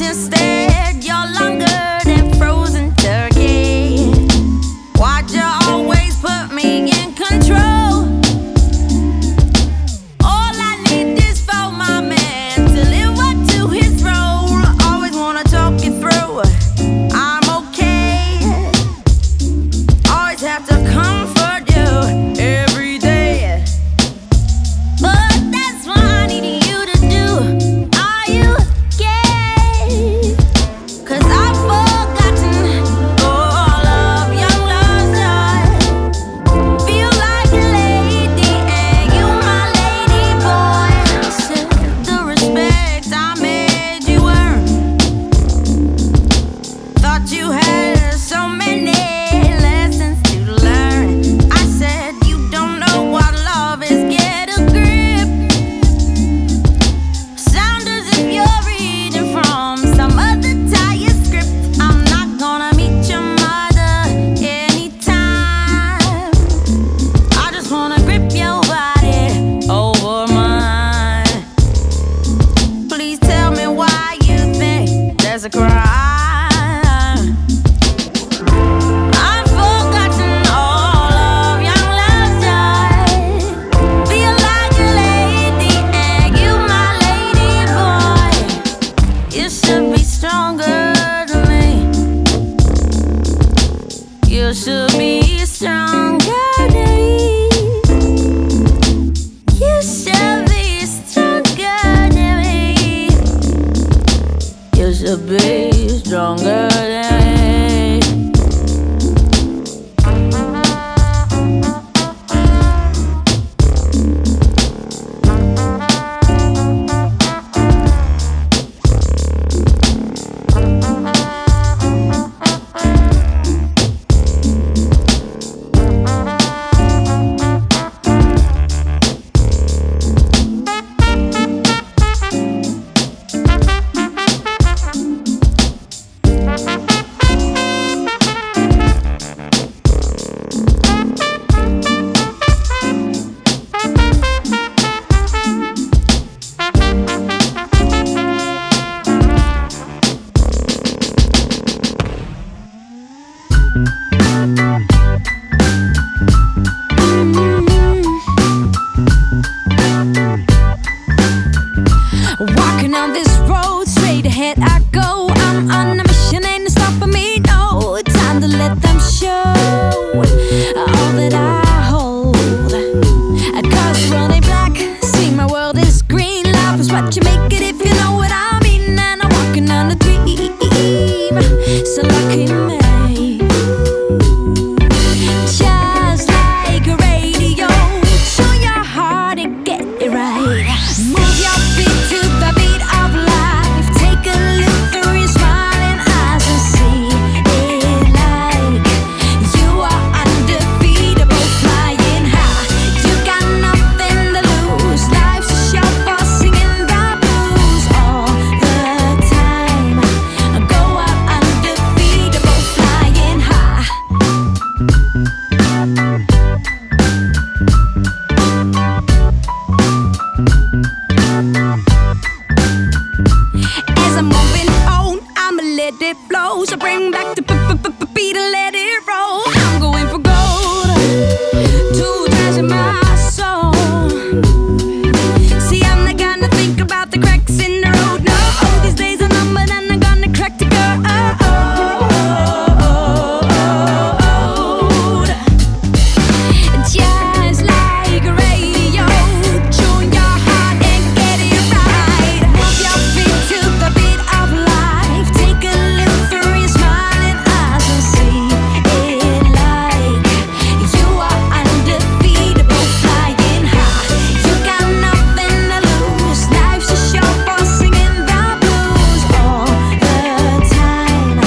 instead. You're longer than frozen turkey. Why'd you always put me in control? All I need is for my man to live up to his role. Always wanna talk it through. I'm okay. Always have to comfort you every day. But that's what I need you to do. Are you gay? 'Cause I've forgotten all of young love's joy. Feel like a lady and you my lady boy. Said the respect I made you earn. Thought you had so many lessons to learn. I said you don't know what love is. Get a grip. Sound as if you're reading from some other tired script. I'm not gonna meet your mother anytime. I just wanna grip your body over mine. Please tell me why you think there's a crime. I've forgotten all of young love's joy. Feel like a lady and you my lady boy. You should be stronger than me. You should be stronger than me. You should be stronger than me. You should be stronger than me. Walking on this road, straight ahead I go. I'm on a mission, ain't no stopping me, no. Time to let them show all that I hold. Cause we're only black, see my world is green. Love is what you make it if you know what I mean. And I'm walking on a dream, so lucky me. Just like a radio, tune your heart and get it right. Move your feet to the beat of life. Take a look through your smiling eyes and see it like you are undefeatable, flying high. You got nothing to lose. Life's a show for singing the blues all the time. Go out undefeatable, flying high. As I'm moving on, I'ma let it flow. So bring back the beat and let it roll. I'm going for gold to treasure my soul. See, I'm not gonna think about the cracks in the road. No, these days are numbered and I'm gonna crack the code. Just like a radio, tune your heart and get it right. Move your feet to the beat of life. Take a look through your smiling eyes and see it like you are undefeatable, flying high. You got nothing to lose. Life's a show for singing the blues all the time.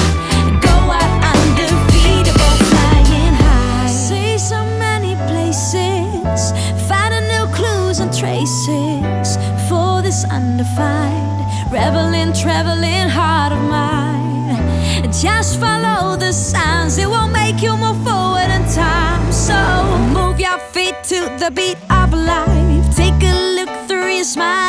Go out undefeatable, flying high. See so many places, finding new clues and traces for this undefined, reveling, traveling heart of mine. Just follow the signs, it will make you move forward in time. So move your feet to the beat of life. Take a look through your smile